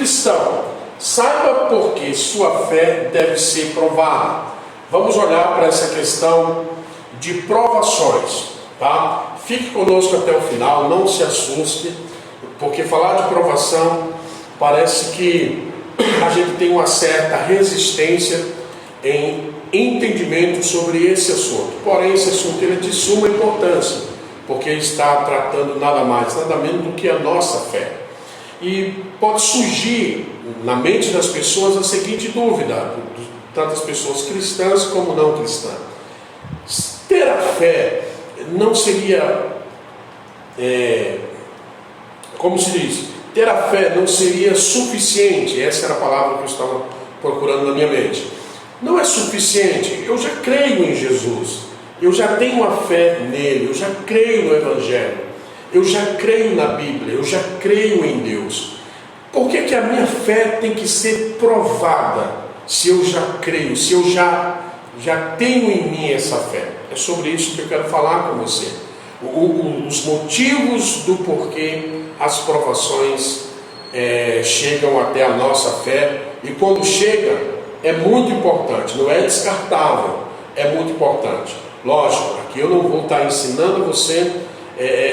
Cristão, saiba por que sua fé deve ser provada. Vamos olhar para essa questão de provações, tá? Fique conosco até o final, não se assuste, porque falar de provação parece que a gente tem uma certa resistência em entendimento sobre esse assunto. Porém, esse assunto ele é de suma importância, porque está tratando nada mais, nada menos do que a nossa fé. E pode surgir na mente das pessoas a seguinte dúvida, tantas pessoas cristãs como não cristãs: ter a fé não seria, como se diz, ter a fé não seria suficiente? Essa era a palavra que eu estava procurando na minha mente. Não é suficiente. Eu já creio em Jesus, eu já tenho a fé nele, eu já creio no Evangelho, eu já creio na Bíblia, eu já creio em Deus. Por que a minha fé tem que ser provada se eu já creio, se eu já tenho em mim essa fé? É sobre isso que eu quero falar com você. Os motivos do porquê as provações chegam até a nossa fé. E quando chega, é muito importante, não é descartável, é muito importante. Lógico, aqui eu não vou estar ensinando você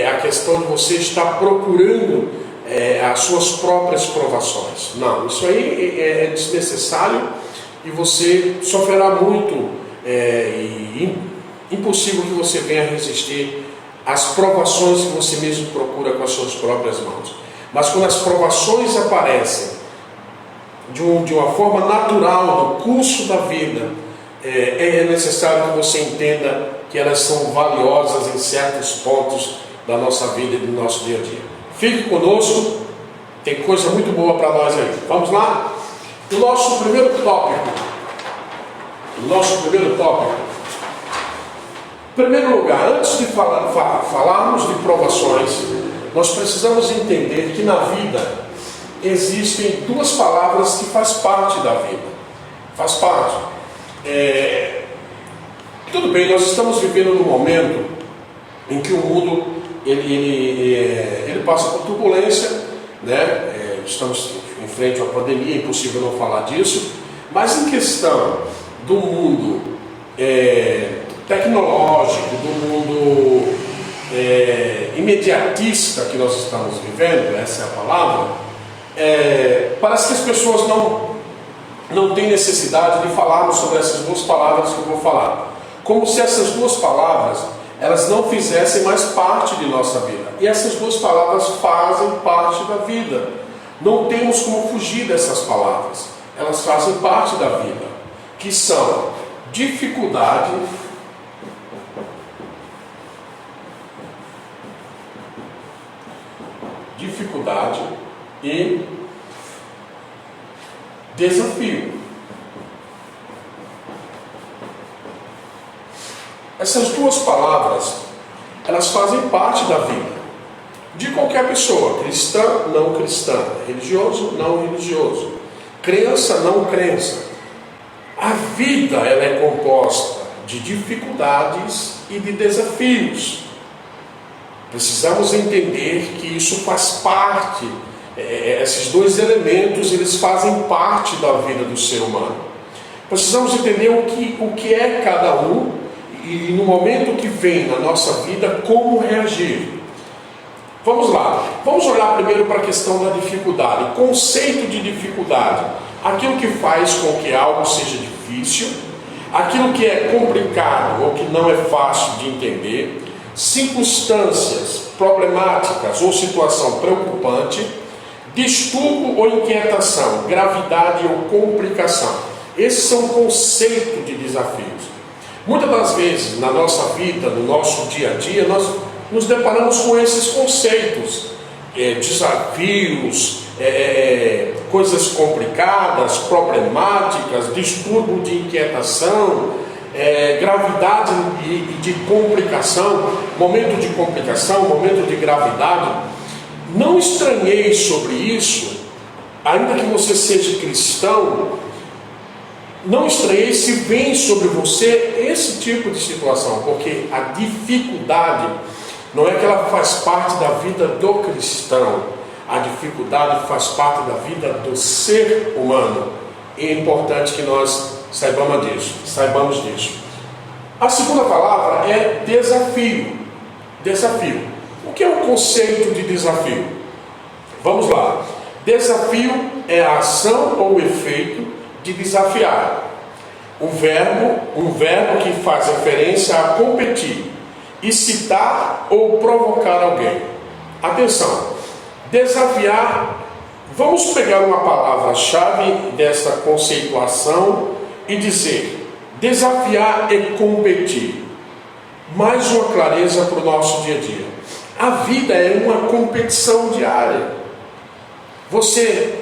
a questão de você estar procurando as suas próprias provações. Não, isso aí é desnecessário e você sofrerá muito, e impossível que você venha resistir às provações que você mesmo procura com as suas próprias mãos. Mas quando as provações aparecem de uma forma natural do curso da vida, é necessário que você entenda que elas são valiosas em certos pontos da nossa vida e do nosso dia a dia. Fique conosco, tem coisa muito boa para nós aí. Vamos lá? O nosso primeiro tópico. Em primeiro lugar, antes de falarmos de provações, nós precisamos entender que na vida existem duas palavras que faz parte da vida. Faz parte. Tudo bem, nós estamos vivendo num momento em que o mundo ele passa por turbulência, né? Estamos em frente a uma pandemia, é impossível não falar disso, mas em questão do mundo tecnológico, do mundo imediatista que nós estamos vivendo, essa é a palavra, parece que as pessoas não têm necessidade de falarmos sobre essas duas palavras que eu vou falar, como se essas duas palavras elas não fizessem mais parte de nossa vida. E essas duas palavras fazem parte da vida. Não temos como fugir dessas palavras. Elas fazem parte da vida, que são dificuldade e desafio. Essas duas palavras, elas fazem parte da vida de qualquer pessoa, cristã, não cristã, religioso, não religioso, crença, não crença. A vida ela é composta de dificuldades e de desafios. Precisamos entender que isso faz parte, esses dois elementos, eles fazem parte da vida do ser humano. Precisamos entender o que é cada um e no momento que vem na nossa vida, como reagir. Vamos lá, vamos olhar primeiro para a questão da dificuldade. O conceito de dificuldade: aquilo que faz com que algo seja difícil, aquilo que é complicado ou que não é fácil de entender, circunstâncias problemáticas ou situação preocupante, distúrbio ou inquietação, gravidade ou complicação. Esses são conceitos de desafios. Muitas das vezes na nossa vida, no nosso dia a dia, nós nos deparamos com esses conceitos, desafios, coisas complicadas, problemáticas, distúrbio de inquietação, gravidade e de complicação, momento de complicação, momento de gravidade. Não estranhei sobre isso, ainda que você seja cristão, não estranhei se vem sobre você esse tipo de situação, porque a dificuldade não é que ela faz parte da vida do cristão. A dificuldade faz parte da vida do ser humano. E é importante que nós saibamos disso. A segunda palavra é desafio. Desafio. O que é o conceito de desafio? Vamos lá. Desafio é a ação ou o efeito de desafiar. Um verbo que faz referência a competir, excitar ou provocar alguém. Atenção, desafiar, vamos pegar uma palavra-chave dessa conceituação e dizer, desafiar é competir. Mais uma clareza para o nosso dia a dia. A vida é uma competição diária. Você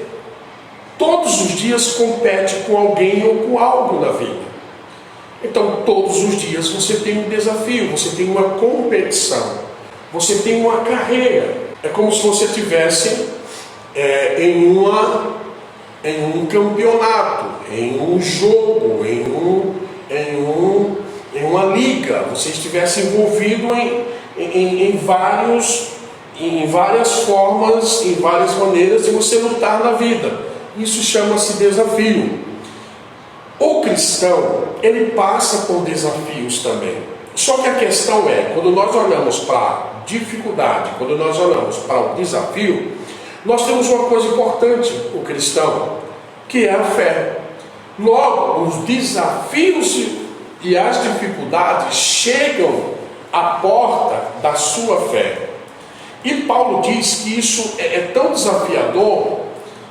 todos os dias compete com alguém ou com algo na vida. Então todos os dias você tem um desafio, você tem uma competição, você tem uma carreira. É como se você estivesse em um campeonato, em um jogo, em uma liga. Você estivesse envolvido em várias formas, em várias maneiras de você lutar na vida. Isso chama-se desafio. O cristão, ele passa por desafios também. Só que a questão é, quando nós olhamos para a dificuldade, quando nós olhamos para o desafio, nós temos uma coisa importante, o cristão, que é a fé. Logo, os desafios e as dificuldades chegam à porta da sua fé. E Paulo diz que isso é tão desafiador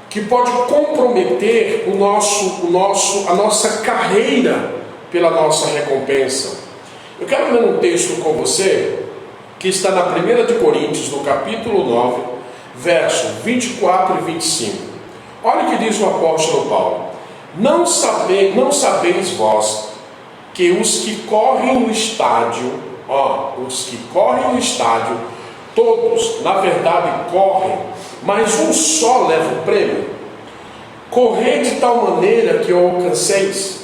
que pode comprometer a nossa carreira pela nossa recompensa. Eu quero ler um texto com você, que está na 1 de Coríntios, no capítulo 9, verso 24 e 25. Olha o que diz o apóstolo Paulo. Não sabeis vós que os que correm no estádio, todos, na verdade, correm, mas um só leva o prêmio. Correi de tal maneira que o alcanceis.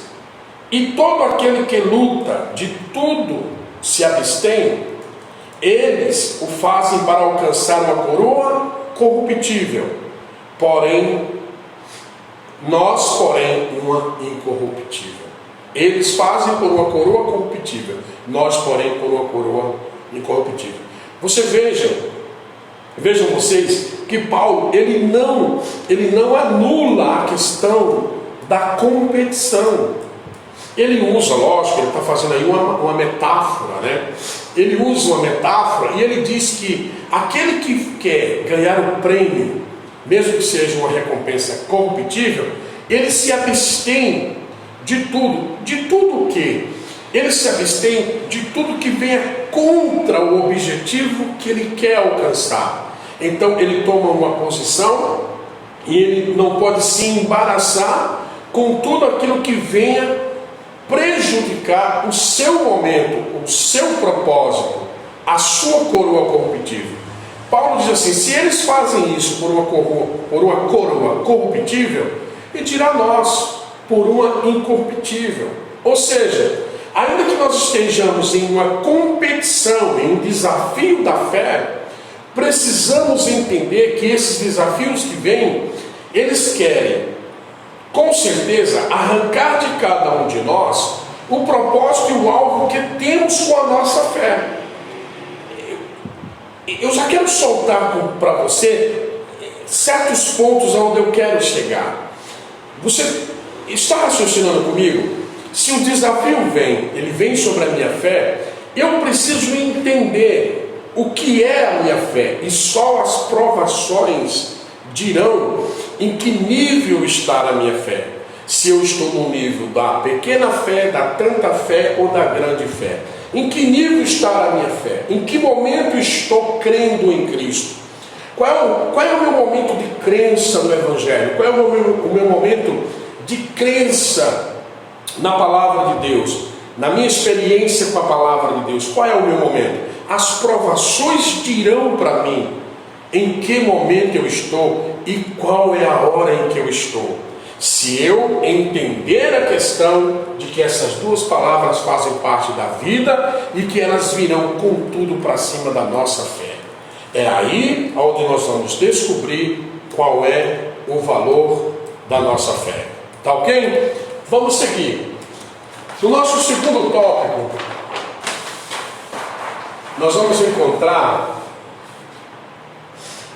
E todo aquele que luta, de tudo se abstém, eles o fazem para alcançar uma coroa corruptível. Nós, uma incorruptível. Eles fazem por uma coroa corruptível, nós, porém, por uma coroa incorruptível. Vejam vocês que Paulo, ele não anula a questão da competição. Ele usa, lógico, ele está fazendo aí uma metáfora, né? Ele usa uma metáfora e ele diz que aquele que quer ganhar o prêmio, mesmo que seja uma recompensa corruptível, ele se abstém de tudo o quê? Ele se abstém de tudo que venha contra o objetivo que ele quer alcançar. Então ele toma uma posição e ele não pode se embaraçar com tudo aquilo que venha prejudicar o seu momento, o seu propósito, a sua coroa corruptível. Paulo diz assim, se eles fazem isso por uma coroa corruptível, e dirá nós por uma incorruptível. Ou seja, ainda que nós estejamos em uma competição, em um desafio da fé, precisamos entender que esses desafios que vêm, eles querem, com certeza, arrancar de cada um de nós o propósito e o alvo que temos com a nossa fé. Eu já quero soltar para você certos pontos onde eu quero chegar. Você está raciocinando comigo? Se o desafio ele vem sobre a minha fé, eu preciso entender o que é a minha fé. E só as provações dirão em que nível está a minha fé. Se eu estou no nível da pequena fé, da tanta fé ou da grande fé. Em que nível está a minha fé? Em que momento estou crendo em Cristo? Qual é o meu momento de crença no Evangelho? Qual é o meu momento de crença na palavra de Deus? Na minha experiência com a palavra de Deus, qual é o meu momento? As provações dirão para mim em que momento eu estou e qual é a hora em que eu estou. Se eu entender a questão de que essas duas palavras fazem parte da vida e que elas virão com tudo para cima da nossa fé. É aí onde nós vamos descobrir qual é o valor da nossa fé. Tá ok? Vamos seguir. No nosso segundo tópico, nós vamos encontrar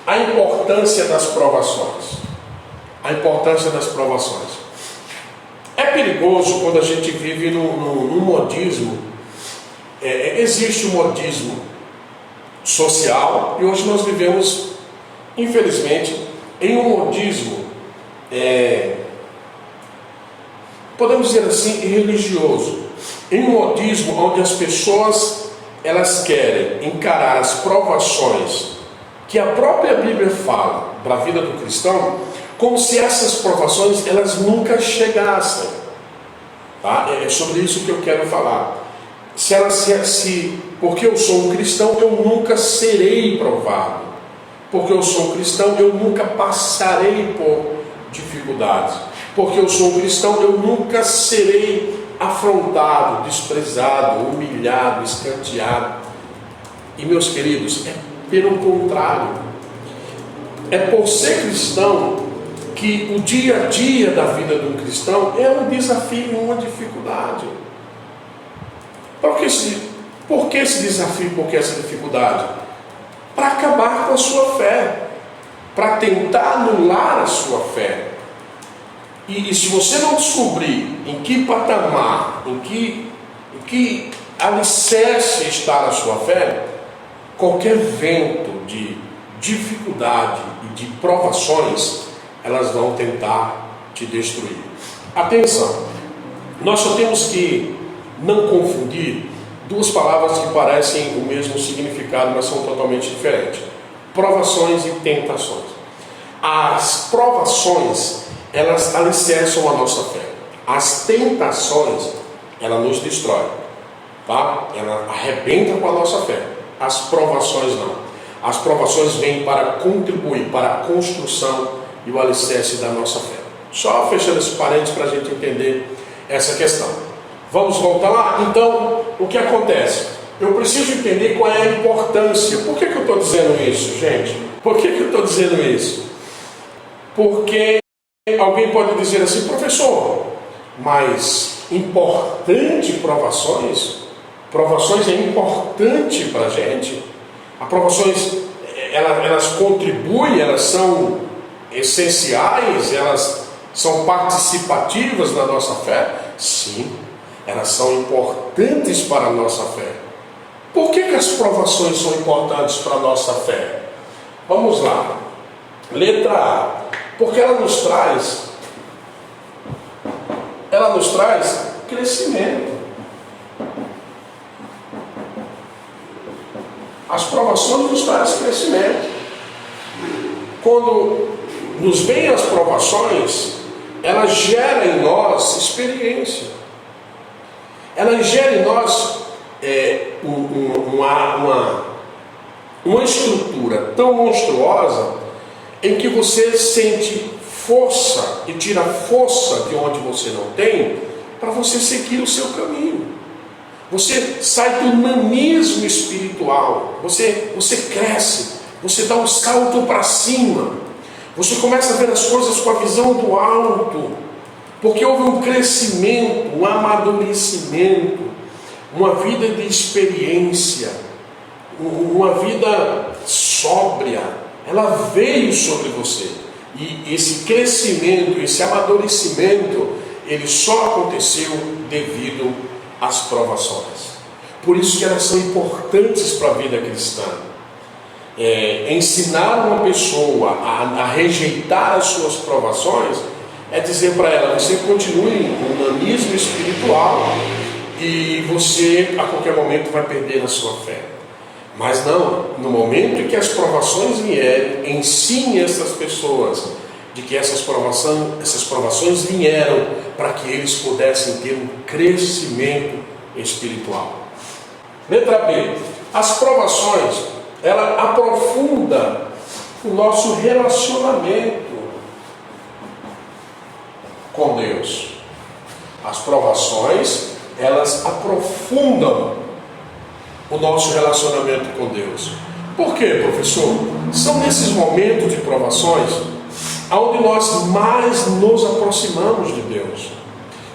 a importância das provações. A importância das provações. É perigoso quando a gente vive num modismo. Existe um modismo social e hoje nós vivemos, infelizmente, em um modismo, podemos dizer assim, religioso. Em um modismo onde as pessoas elas querem encarar as provações que a própria Bíblia fala para a vida do cristão, como se essas provações elas nunca chegassem. Tá? É sobre isso que eu quero falar. Porque eu sou um cristão, eu nunca serei provado. Porque eu sou um cristão, eu nunca passarei por dificuldades. Porque eu sou um cristão, eu nunca serei afrontado, desprezado, humilhado, escanteado. E meus queridos, é pelo contrário. É por ser cristão que o dia a dia da vida de um cristão é um desafio, uma dificuldade. Por que esse desafio, por que essa dificuldade? Para acabar com a sua fé, para tentar anular a sua fé. E se você não descobrir em que patamar, em que alicerce está a sua fé, qualquer vento de dificuldade e de provações, elas vão tentar te destruir. Atenção, nós só temos que não confundir duas palavras que parecem o mesmo significado, mas são totalmente diferentes: provações e tentações. As provações, elas alicerçam a nossa fé. As tentações, elas nos destroem, tá? Ela arrebenta com a nossa fé. As provações não. As provações vêm para contribuir para a construção e o alicerce da nossa fé. Só fechando esse parênteses para a gente entender essa questão. Vamos voltar lá? Então, o que acontece? Eu preciso entender qual é a importância. Por que eu estou dizendo isso, gente? Por que eu estou dizendo isso? Porque alguém pode dizer assim: professor, mas importante provações? Provações é importante para a gente? As provações, elas contribuem, elas são essenciais, elas são participativas na nossa fé? Sim, elas são importantes para a nossa fé. Por que as provações são importantes para a nossa fé? Vamos lá. Letra A. Porque ela nos traz crescimento. As provações nos trazem crescimento. Quando nos vêm as provações, elas geram em nós experiência. Elas geram em nós uma estrutura tão monstruosa em que você sente força e tira força de onde você não tem para você seguir o seu caminho. Você sai do nanismo espiritual, você cresce, você dá um salto para cima, você começa a ver as coisas com a visão do alto, porque houve um crescimento, um amadurecimento, uma vida de experiência, uma vida sóbria, ela veio sobre você. E esse crescimento, esse amadurecimento, ele só aconteceu devido às provações. Por isso que elas são importantes para a vida cristã. Ensinar uma pessoa a rejeitar as suas provações é dizer para ela: você continue no nanismo espiritual e você a qualquer momento vai perder a sua fé. Mas não, no momento em que as provações vierem, ensine essas pessoas de que essas provações vieram para que eles pudessem ter um crescimento espiritual. Letra B. As provações, ela aprofunda o nosso relacionamento com Deus. As provações, elas aprofundam o nosso relacionamento com Deus. Por quê, professor? São nesses momentos de provações onde nós mais nos aproximamos de Deus.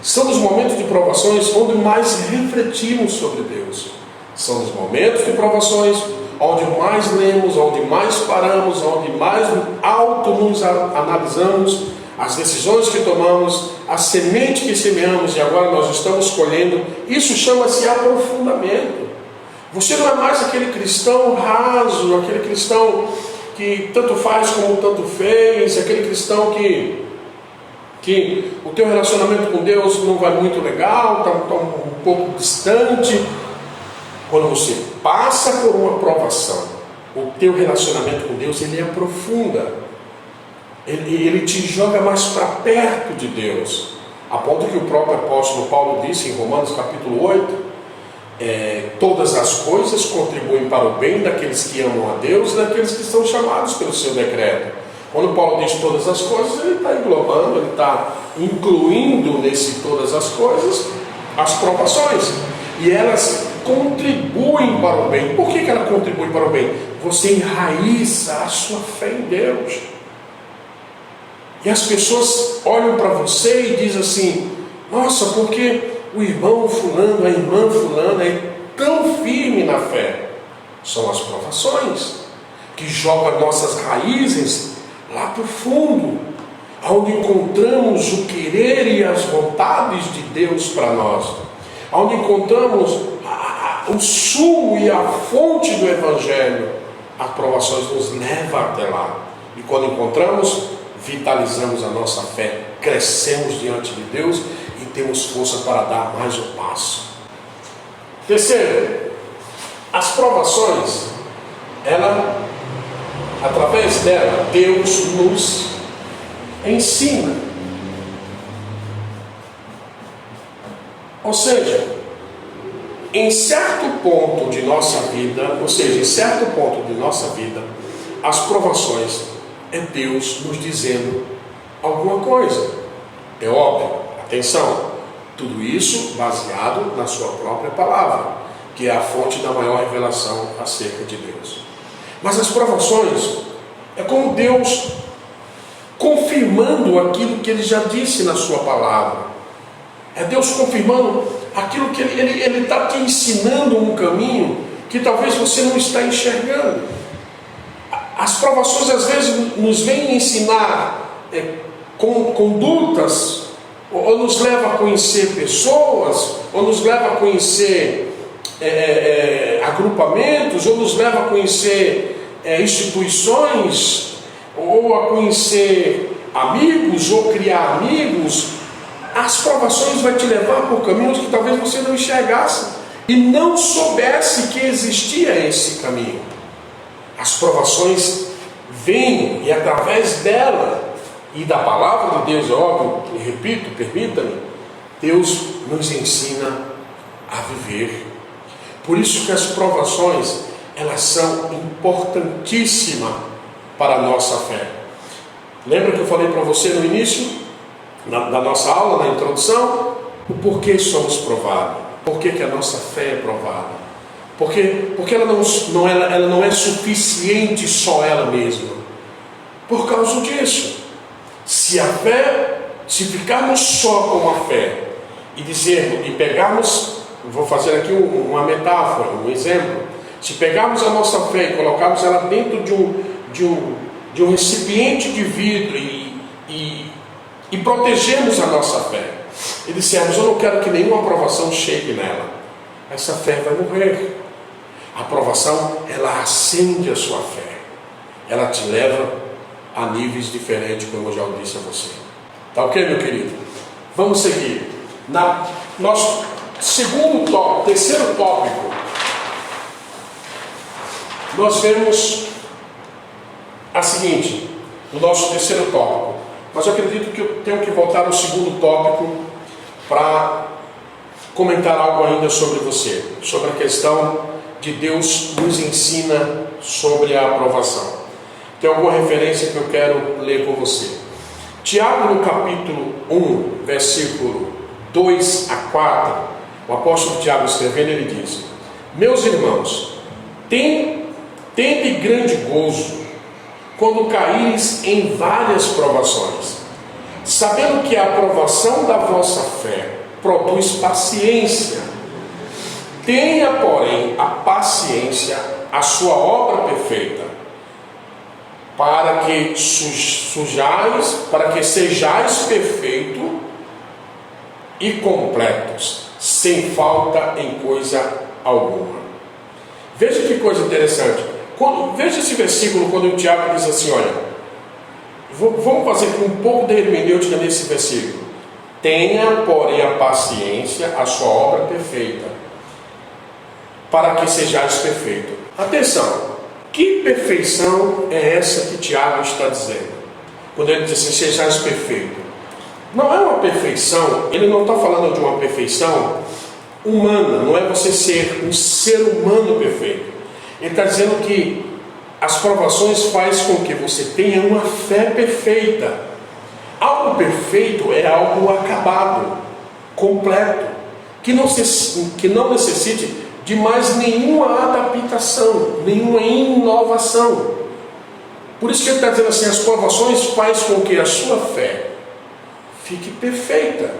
São nos momentos de provações onde mais refletimos sobre Deus. São nos momentos de provações onde mais lemos, onde mais paramos, onde mais auto nos analisamos, as decisões que tomamos, a semente que semeamos e agora nós estamos colhendo. Isso chama-se aprofundamento. Você não é mais aquele cristão raso, aquele cristão que tanto faz como tanto fez, aquele cristão que o teu relacionamento com Deus não vai muito legal, está um pouco distante. Quando você passa por uma provação, o teu relacionamento com Deus, ele aprofunda. Ele te joga mais para perto de Deus. A ponto que o próprio apóstolo Paulo disse em Romanos capítulo 8, todas as coisas contribuem para o bem daqueles que amam a Deus e daqueles que são chamados pelo seu decreto. Quando Paulo diz todas as coisas, ele está englobando, ele está incluindo nesse todas as coisas as provações. E elas contribuem para o bem. Por que ela contribui para o bem? Você enraiza a sua fé em Deus. E as pessoas olham para você e dizem assim: nossa, porque o irmão fulano, a irmã fulana é tão firme na fé? São as provações que jogam nossas raízes lá para o fundo, onde encontramos o querer e as vontades de Deus para nós, onde encontramos o sumo e a fonte do Evangelho. As provações nos levam até lá, e quando encontramos, vitalizamos a nossa fé, crescemos diante de Deus e temos força para dar mais um passo. Terceiro, as provações, através dela, Deus nos ensina. Ou seja, em certo ponto de nossa vida, as provações é Deus nos dizendo alguma coisa. É óbvio, atenção, tudo isso baseado na sua própria palavra, que é a fonte da maior revelação acerca de Deus. Mas as provações é como Deus confirmando aquilo que Ele já disse na sua palavra. É Deus confirmando aquilo que Ele está te ensinando um caminho que talvez você não está enxergando. As provações às vezes nos vêm ensinar condutas, ou nos leva a conhecer pessoas, ou nos leva a conhecer agrupamentos, ou nos leva a conhecer instituições, ou a conhecer amigos, ou criar amigos. As provações vão te levar por caminhos que talvez você não enxergasse e não soubesse que existia esse caminho. As provações vêm e através dela e da palavra de Deus, é óbvio, e repito, permita-me, Deus nos ensina a viver. Por isso que as provações, elas são importantíssimas para a nossa fé. Lembra que eu falei para você no início da nossa aula, na introdução, o porquê somos provados, por que a nossa fé é provada? Porque ela não é suficiente só ela mesma. Por causa disso, se ficarmos só com a fé e pegarmos, vou fazer aqui uma metáfora, um exemplo. Se pegarmos a nossa fé e colocarmos ela dentro de um recipiente de vidro e protegermos a nossa fé e dissermos: eu não quero que nenhuma aprovação chegue nela, essa fé vai morrer. A aprovação, ela acende a sua fé, ela te leva a níveis diferentes, como eu já disse a você. Tá ok, meu querido? Vamos seguir. Nosso terceiro tópico, nós vemos a seguinte, no nosso terceiro tópico. Mas eu acredito que eu tenho que voltar ao segundo tópico para comentar algo ainda sobre você, sobre a questão de Deus nos ensina sobre a aprovação. Tem alguma referência que eu quero ler com você. Tiago, no capítulo 1, versículo 2 a 4, o apóstolo Tiago escrevendo, ele diz: meus irmãos, tende grande gozo quando caíres em várias provações, sabendo que a aprovação da vossa fé produz paciência. Tenha, porém, a paciência a sua obra perfeita, para que sejais perfeito e completos, sem falta em coisa alguma. Veja que coisa interessante. Veja esse versículo quando o Tiago diz assim, olha, vamos fazer um pouco de hermenêutica nesse versículo. Tenha, porém, a paciência a sua obra perfeita, para que sejais perfeito. Atenção, que perfeição é essa que Tiago está dizendo? Quando ele diz assim, sejais perfeito. Não é uma perfeição, ele não está falando de uma perfeição humana, não é você ser um ser humano perfeito. Ele está dizendo que as provações fazem com que você tenha uma fé perfeita. Algo perfeito é algo acabado, completo, que não necessite de mais nenhuma adaptação, nenhuma inovação. Por isso que ele está dizendo assim, as provações fazem com que a sua fé fique perfeita.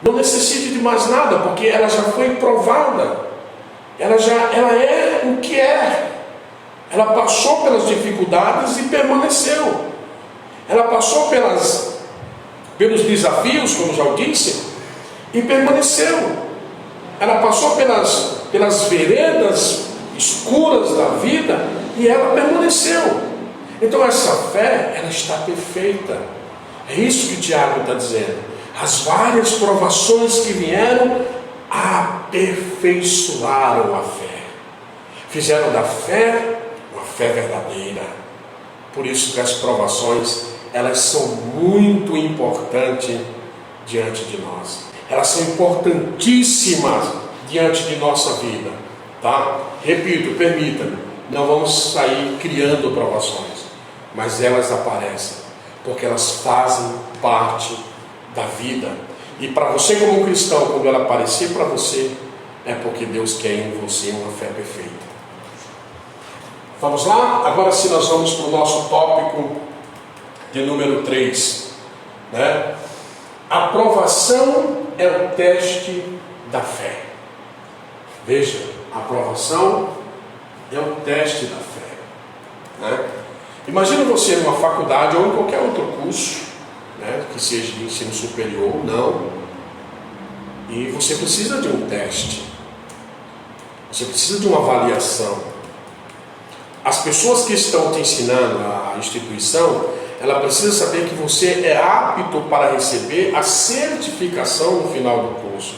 Não necessite de mais nada, porque ela já foi provada. Ela é o que é. Ela passou pelas dificuldades e permaneceu. Ela passou pelos desafios, como já disse, e permaneceu. Ela passou pelas veredas escuras da vida e ela permaneceu. Então essa fé, ela está perfeita. É isso que Tiago está dizendo. As várias provações que vieram aperfeiçoaram a fé. Fizeram da fé uma fé verdadeira. Por isso que as provações, elas são muito importantes diante de nós. Elas são importantíssimas diante de nossa vida, tá? Repito, permita-me, não vamos sair criando provações, mas elas aparecem, porque elas fazem parte da vida. E para você como cristão, quando ela aparecer para você, é porque Deus quer em você uma fé perfeita. Vamos lá? Agora sim nós vamos para o nosso tópico de número 3, né? A aprovação é o teste da fé. Veja, a aprovação é o teste da fé, né? Imagina você numa faculdade ou em qualquer outro curso, né, que seja de ensino superior ou não, e você precisa de um teste, você precisa de uma avaliação. As pessoas que estão te ensinando, a instituição, ela precisa saber que você é apto para receber a certificação no final do curso.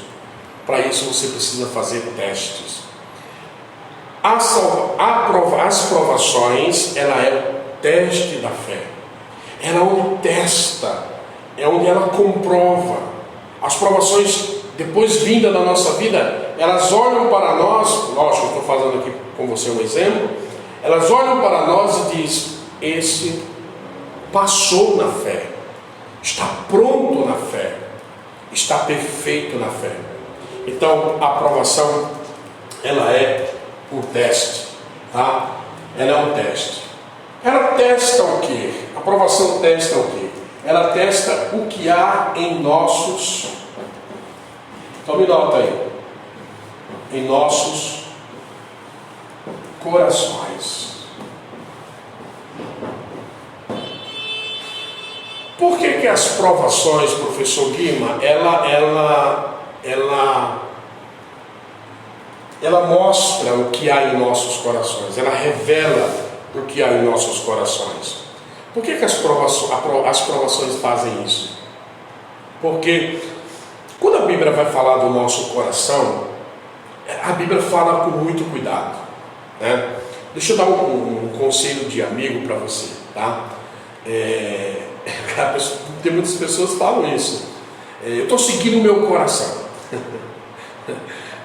Para isso você precisa fazer testes. As provações, ela é o teste da fé. Ela é onde testa, é onde ela comprova. As provações, depois vinda da nossa vida, elas olham para nós, lógico, estou fazendo aqui com você um exemplo, elas olham para nós e dizem, esse passou na fé, está pronto na fé, está perfeito na fé. Então a aprovação, ela é um teste, tá? Ela é um teste. Ela testa o quê? A aprovação testa o quê? Ela testa o que há em nossos, tome nota aí, em nossos corações. Por que as provações, professor Guima, ela mostra o que há em nossos corações, ela revela o que há em nossos corações? Por que as provações fazem isso? Porque quando a Bíblia vai falar do nosso coração, a Bíblia fala com muito cuidado, né? Deixa eu dar um conselho de amigo para você, tá? Tem muitas pessoas que falam isso. Eu estou seguindo o meu coração.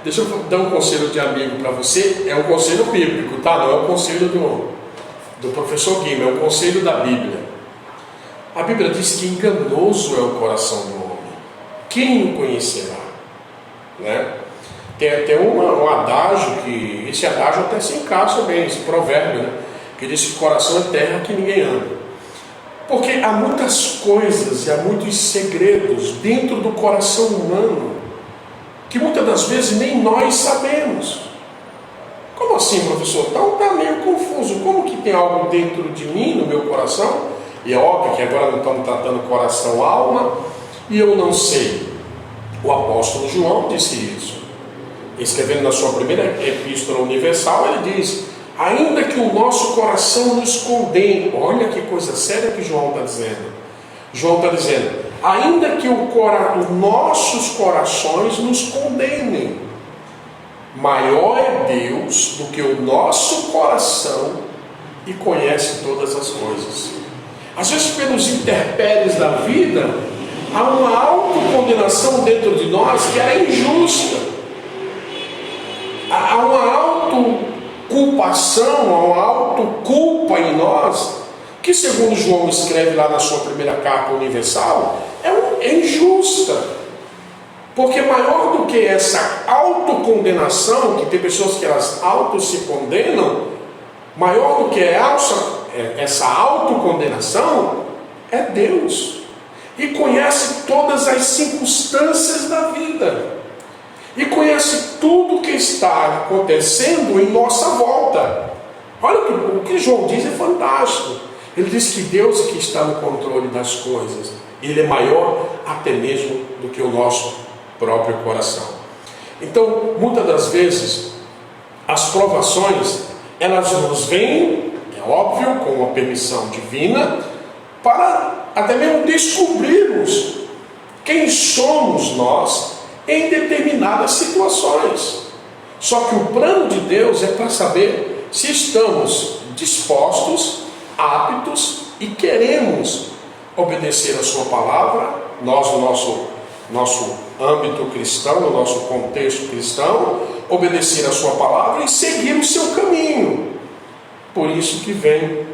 Deixa eu dar um conselho de amigo para você. É um conselho bíblico, tá? Não é um conselho do professor Guima, é um conselho da Bíblia. A Bíblia diz que enganoso é o coração do homem. Quem o conhecerá? Né? Tem um adágio, que esse adágio até se encaixa bem, esse provérbio, né? Que diz que coração é terra que ninguém anda. Porque há muitas coisas e há muitos segredos dentro do coração humano que muitas das vezes nem nós sabemos. Como assim, professor? Então está meio confuso. Como que tem algo dentro de mim, no meu coração? E é óbvio que agora não estamos tratando coração, alma, e eu não sei. O apóstolo João disse isso. Escrevendo na sua primeira epístola universal, ele diz: ainda que o nosso coração nos condene. Olha que coisa séria que João está dizendo. João está dizendo: ainda que os nossos corações nos condenem, maior é Deus do que o nosso coração e conhece todas as coisas. Às vezes, pelos intempéries da vida, há uma autocondenação dentro de nós que é injusta. Há uma autoculpação, há uma autoculpa em nós, que segundo João escreve lá na sua primeira carta universal, é injusta. Porque maior do que essa autocondenação, que tem pessoas que elas auto se condenam, maior do que essa autocondenação é Deus. E conhece todas as circunstâncias da vida. E conhece tudo que está acontecendo em nossa volta. Olha, o que João diz é fantástico. Ele diz que Deus que está no controle das coisas, Ele é maior até mesmo do que o nosso próprio coração. Então, muitas das vezes, as provações, elas nos vêm, é óbvio, com uma permissão divina, para até mesmo descobrirmos quem somos nós em determinadas situações. Só que o plano de Deus é para saber se estamos dispostos, aptos e queremos obedecer a sua palavra, nós no nosso âmbito cristão, no nosso contexto cristão, obedecer a sua palavra e seguir o seu caminho. Por isso que vem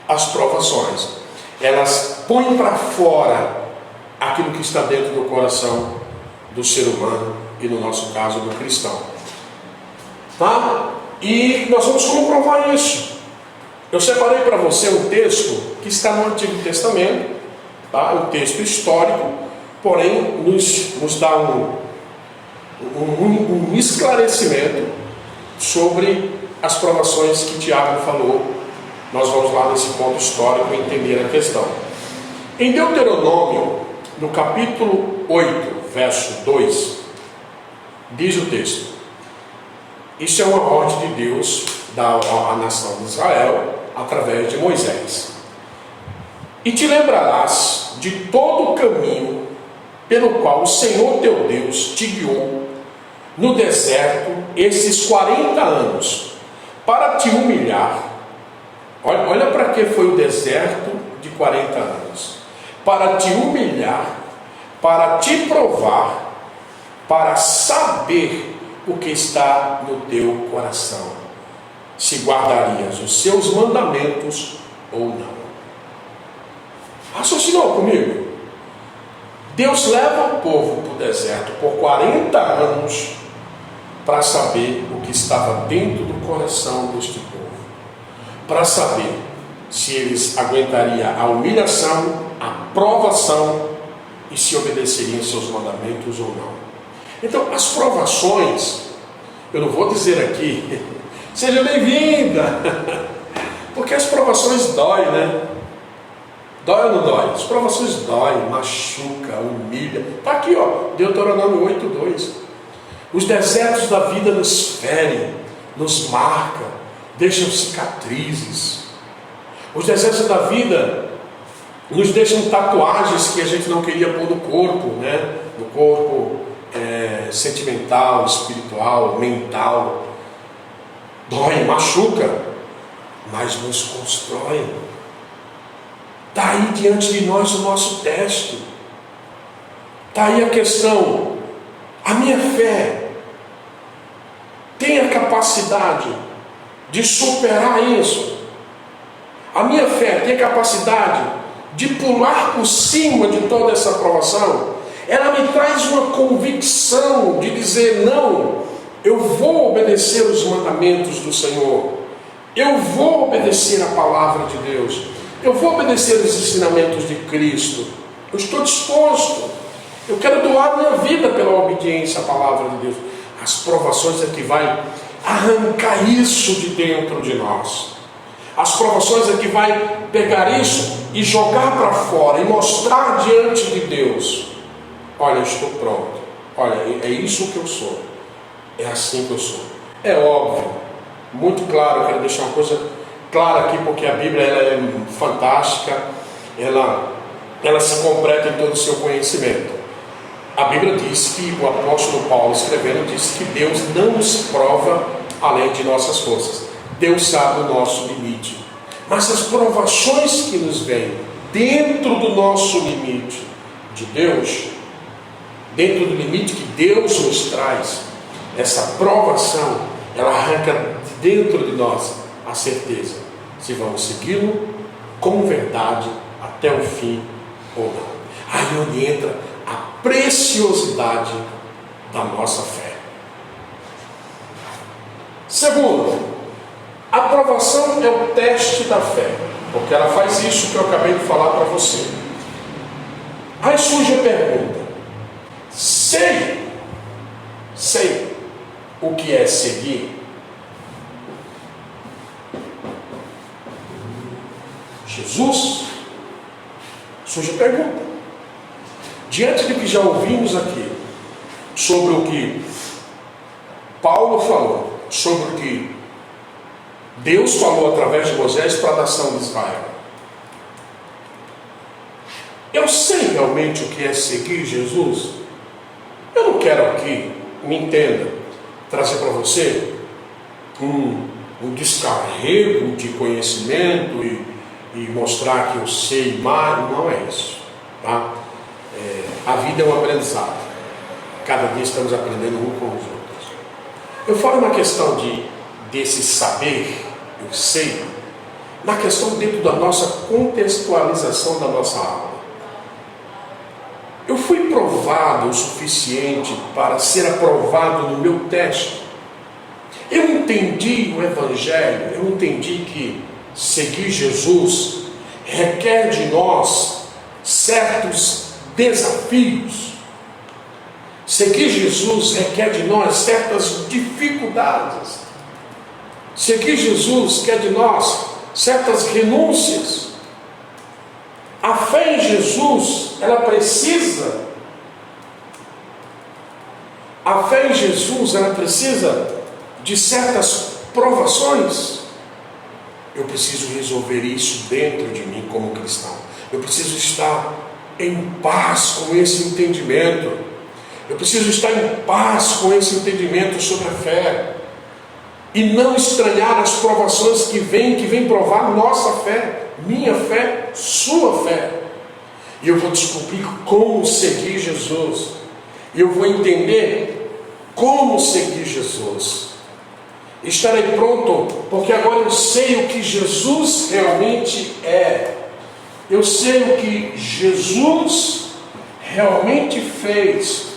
as provações. Elas põem para fora aquilo que está dentro do coração do ser humano e, no nosso caso, do cristão. Tá? E nós vamos comprovar isso. Eu separei para você um texto que está no Antigo Testamento, tá? Um texto histórico, porém nos dá um esclarecimento sobre as provações que Tiago falou. Nós vamos lá nesse ponto histórico entender a questão. Em Deuteronômio, no capítulo 8, verso 2, diz o texto: isso é uma ordem de Deus à nação de Israel através de Moisés. E te lembrarás de todo o caminho pelo qual o Senhor teu Deus te guiou no deserto esses 40 anos, para te humilhar. Olha para que foi o deserto de 40 anos. Para te humilhar, para te provar, para saber o que está no teu coração, se guardarias os seus mandamentos ou não. Raciocinou comigo? Deus leva o povo para o deserto por 40 anos para saber o que estava dentro do coração deste povo, para saber se eles aguentariam a humilhação, a provação e se obedeceriam seus mandamentos ou não. Então, as provações, eu não vou dizer aqui, seja bem-vinda, porque as provações doem, né? Dói ou não dói? As provações doem, machuca, humilha. Está aqui, ó, Deuteronômio 8:2. Os desertos da vida nos ferem, nos marcam, deixam cicatrizes. Os desertos da vida nos deixam tatuagens que a gente não queria pôr no corpo, né? No corpo sentimental, espiritual, mental. Dói, machuca, mas nos constrói. Está aí diante de nós o nosso teste. Está aí a questão. A minha fé tem a capacidade de superar isso. A minha fé tem a capacidade de pular por cima de toda essa provação. Ela me traz uma convicção de dizer não. Eu vou obedecer os mandamentos do Senhor. Eu vou obedecer a palavra de Deus. Eu vou obedecer os ensinamentos de Cristo. Eu estou disposto. Eu quero doar minha vida pela obediência à palavra de Deus. As provações é que vai arrancar isso de dentro de nós. As provações é que vai pegar isso e jogar para fora e mostrar diante de Deus: olha, eu estou pronto. Olha, é isso que eu sou. É assim que eu sou. É óbvio, muito claro, eu quero deixar uma coisa clara aqui, porque a Bíblia ela é fantástica, ela se completa em todo o seu conhecimento. A Bíblia diz que o apóstolo Paulo escrevendo diz que Deus não nos prova além de nossas forças. Deus sabe o nosso limite. Mas as provações que nos vêm dentro do nosso limite de Deus, dentro do limite que Deus nos traz, essa provação, ela arranca dentro de nós a certeza se vamos segui-lo com verdade até o fim ou não. Aí onde entra a preciosidade da nossa fé. Segundo, a provação é o teste da fé, porque ela faz isso que eu acabei de falar para você. Aí surge a pergunta: sei o que é seguir? Jesus? Surge a pergunta. Diante do que já ouvimos aqui, sobre o que Paulo falou, sobre o que Deus falou através de Moisés para a nação de Israel, eu sei realmente o que é seguir Jesus? Eu não quero aqui, me entenda, trazer para você um descarrego de conhecimento e mostrar que eu sei mais. Não é isso, tá? A vida é um aprendizado. Cada dia estamos aprendendo um com os outros. Eu falo na questão desse saber, eu sei, na questão dentro da nossa contextualização da nossa alma. Eu fui provado o suficiente para ser aprovado no meu teste. Eu entendi o Evangelho, eu entendi que seguir Jesus requer de nós certos desafios. Seguir Jesus requer de nós certas dificuldades. Seguir Jesus quer de nós certas renúncias. A fé em Jesus, ela precisa de certas provações. Eu preciso resolver isso dentro de mim como cristão. Eu preciso estar em paz com esse entendimento. Eu preciso estar em paz com esse entendimento sobre a fé. E não estranhar as provações que vêm provar nossa fé, minha fé, sua fé. E eu vou descobrir como seguir Jesus. E eu vou entender como seguir Jesus. Estarei pronto, porque agora eu sei o que Jesus realmente é. Eu sei o que Jesus realmente fez.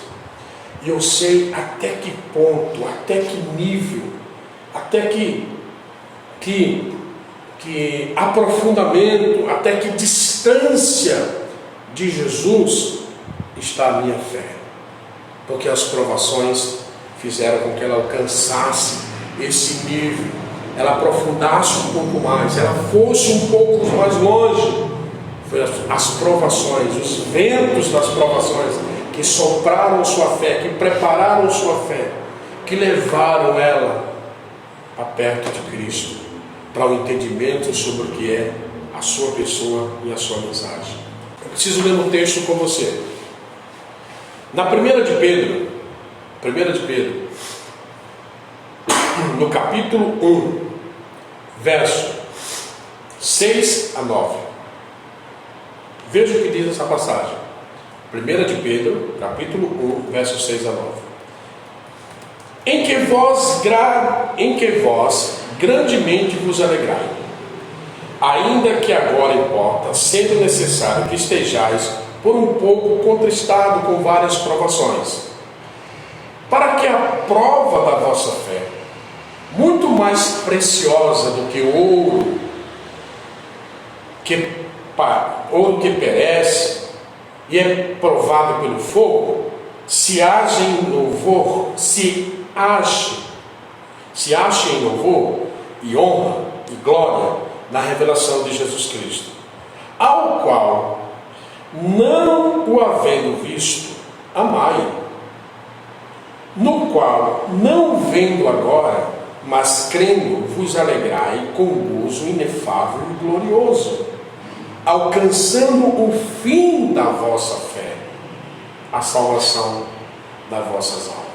E eu sei até que ponto, até que nível, até que aprofundamento, até que distância de Jesus está a minha fé. Porque as provações fizeram com que ela alcançasse esse nível, ela aprofundasse um pouco mais, ela fosse um pouco mais longe. Foi as provações, os ventos das provações que sopraram sua fé, que prepararam sua fé, que levaram ela para perto de Cristo, para o entendimento sobre o que é a sua pessoa e a sua mensagem. Eu preciso ler um texto com você. Na 1 de Pedro, no capítulo 1, verso 6 a 9. Veja o que diz essa passagem. 1 de Pedro, capítulo 1, verso 6 a 9. Em que vós grandemente vos alegrai, ainda que agora importa, sendo necessário que estejais por um pouco contristado com várias provações, para que a prova da vossa fé, muito mais preciosa do que ouro que perece e é provado pelo fogo, se ache em louvor e honra e glória na revelação de Jesus Cristo, ao qual, não o havendo visto, amai, no qual, não vendo agora, mas crendo, vos alegrai com gozo inefável e glorioso, alcançando o fim da vossa fé, a salvação das vossas almas.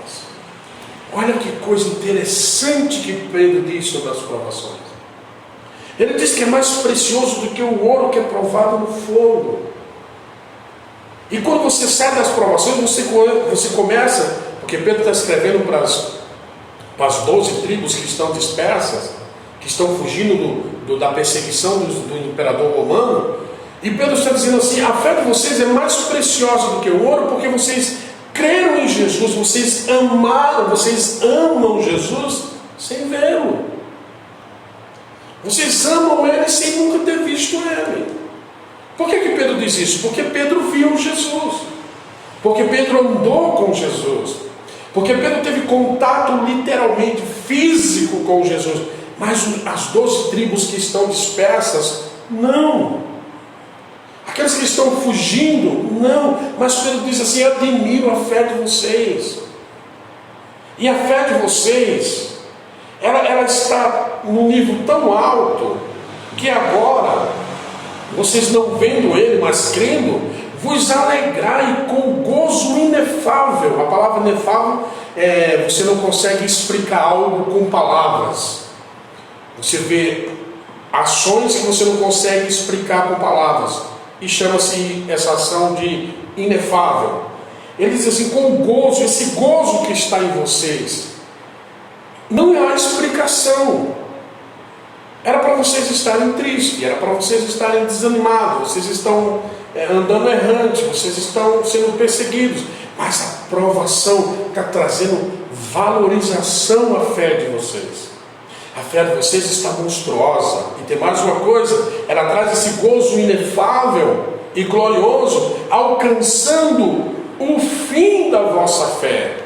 Olha que coisa interessante que Pedro diz sobre as provações. Ele diz que é mais precioso do que o ouro que é provado no fogo. E quando você sai das provações, você começa, porque Pedro está escrevendo para as 12 tribos que estão dispersas, que estão fugindo da perseguição do imperador romano, e Pedro está dizendo assim: a fé de vocês é mais preciosa do que o ouro, porque vocês creram em Jesus, vocês amam Jesus sem vê-lo, vocês amam Ele sem nunca ter visto Ele. Por que Pedro diz isso? Porque Pedro viu Jesus, porque Pedro andou com Jesus, porque Pedro teve contato literalmente físico com Jesus. Mas as 12 tribos que estão dispersas, não. Aqueles que estão fugindo, não. Mas Pedro diz assim: eu admiro a fé de vocês. E a fé de vocês, ela está num nível tão alto, que agora, vocês não vendo Ele, mas crendo, vos alegrai com gozo inefável. A palavra inefável, você não consegue explicar algo com palavras. Você vê ações que você não consegue explicar com palavras, e chama-se essa ação de inefável. Ele diz assim: com gozo, esse gozo que está em vocês, não há explicação. Era para vocês estarem tristes, era para vocês estarem desanimados, vocês estão andando errante, vocês estão sendo perseguidos, mas a provação está trazendo valorização à fé de vocês. A fé de vocês está monstruosa. E tem mais uma coisa: ela traz esse gozo inefável e glorioso, alcançando o fim da vossa fé.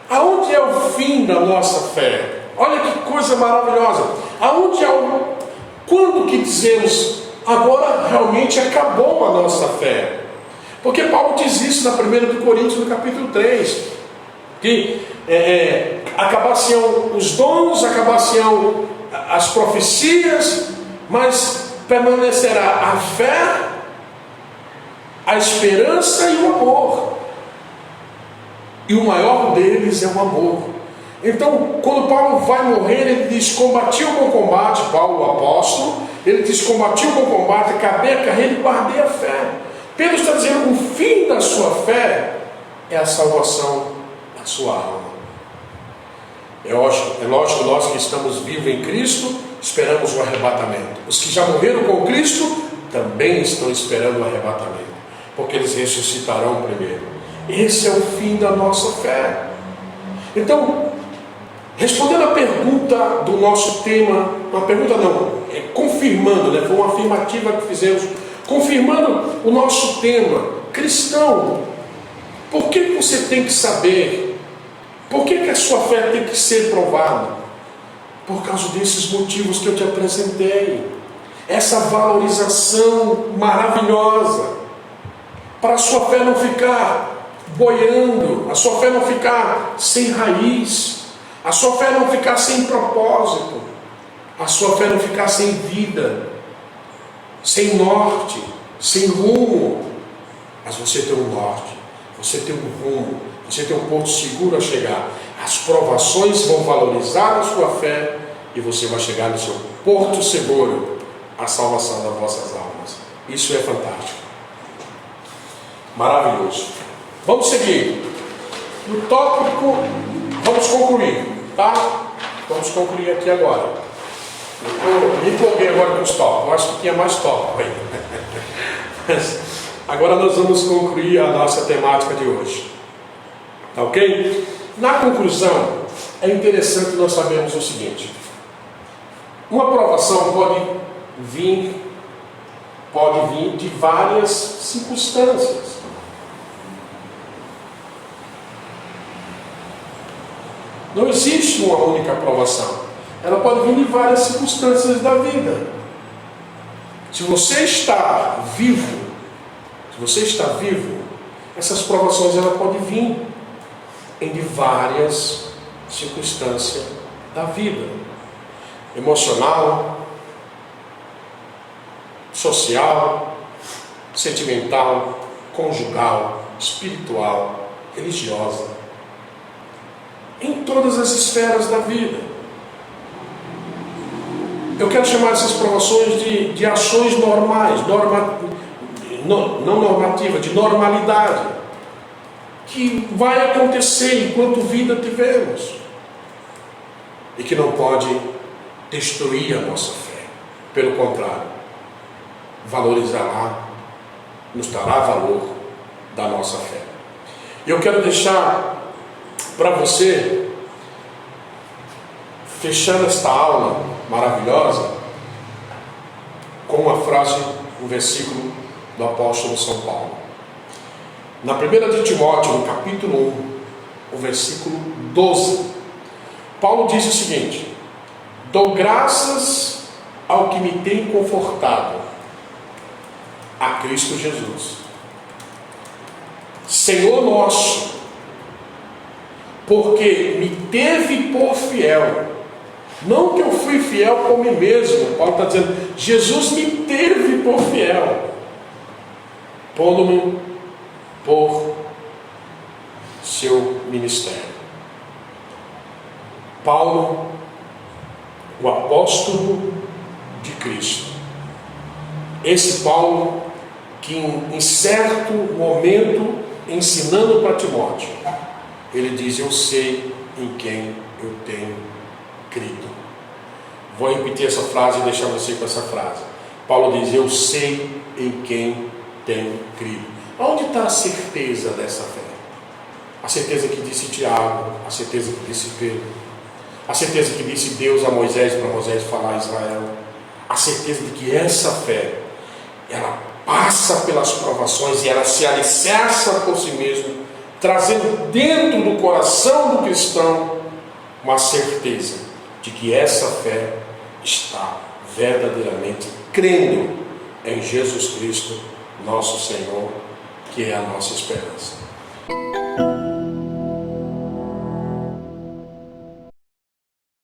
Aonde é o fim da nossa fé? Olha que coisa maravilhosa. Aonde quando que dizemos agora realmente acabou a nossa fé? Porque Paulo diz isso na 1 Coríntios, no capítulo 3, que acabar-se-ão os dons, acabar-se-ão as profecias, mas permanecerá a fé, a esperança e o amor. E o maior deles é o amor. Então, quando Paulo vai morrer, ele diz: combati o bom combate. Paulo, o apóstolo, ele diz: combati o bom combate, acabei a carreira e guardei a fé. Pedro está dizendo: o fim da sua fé é a salvação da sua alma. É lógico, nós que estamos vivos em Cristo, esperamos o arrebatamento. Os que já morreram com Cristo também estão esperando o arrebatamento, porque eles ressuscitarão primeiro. Esse é o fim da nossa fé. Então, respondendo a pergunta do nosso tema, uma pergunta não, confirmando, foi uma afirmativa que fizemos, confirmando o nosso tema, cristão, por que você tem que saber? Por que a sua fé tem que ser provada? Por causa desses motivos que eu te apresentei. Essa valorização maravilhosa, para a sua fé não ficar boiando, a sua fé não ficar sem raiz, a sua fé não ficar sem propósito, a sua fé não ficar sem vida, sem norte, sem rumo. Mas você tem um norte, você tem um rumo, você tem um porto seguro a chegar. As provações vão valorizar a sua fé e você vai chegar no seu porto seguro, a salvação das vossas almas. Isso é fantástico, maravilhoso. Vamos seguir no tópico, vamos concluir, tá? Vamos concluir aqui agora. Eu me empolguei agora com os tópicos, eu acho que tinha mais tópico aí. Mas agora nós vamos concluir a nossa temática de hoje, tá ok? Na conclusão, é interessante nós sabermos o seguinte: uma provação pode vir de várias circunstâncias. Não existe uma única provação. Ela pode vir de várias circunstâncias da vida. Se você está vivo, essas provações ela pode vir de várias circunstâncias da vida. Emocional, social, sentimental, conjugal, espiritual, religiosa. Em todas as esferas da vida. Eu quero chamar essas provações de ações normais, não normativas, de normalidade, que vai acontecer enquanto vida tivermos, e que não pode destruir a nossa fé. Pelo contrário, valorizará, nos dará valor da nossa fé. Eu quero deixar para você, fechando esta aula maravilhosa, com uma frase, um versículo do apóstolo São Paulo. Na 1 de Timóteo, no capítulo 1, o versículo 12, Paulo diz o seguinte: dou graças ao que me tem confortado, a Cristo Jesus, Senhor nosso, porque me teve por fiel. Não que eu fui fiel por mim mesmo. Paulo está dizendo, Jesus me teve por fiel, pondo-me por seu ministério. Paulo, o apóstolo de Cristo. Esse Paulo que em certo momento, ensinando para Timóteo, ele diz: eu sei em quem eu tenho crido. Vou repetir essa frase e deixar você com essa frase. Paulo diz: eu sei em quem tenho crido. Onde está a certeza dessa fé? A certeza que disse Tiago, a certeza que disse Pedro, a certeza que disse Deus a Moisés, para Moisés falar a Israel, a certeza de que essa fé, ela passa pelas provações e ela se alicerça por si mesma, trazendo dentro do coração do cristão uma certeza de que essa fé está verdadeiramente crendo em Jesus Cristo, nosso Senhor, que é a nossa esperança.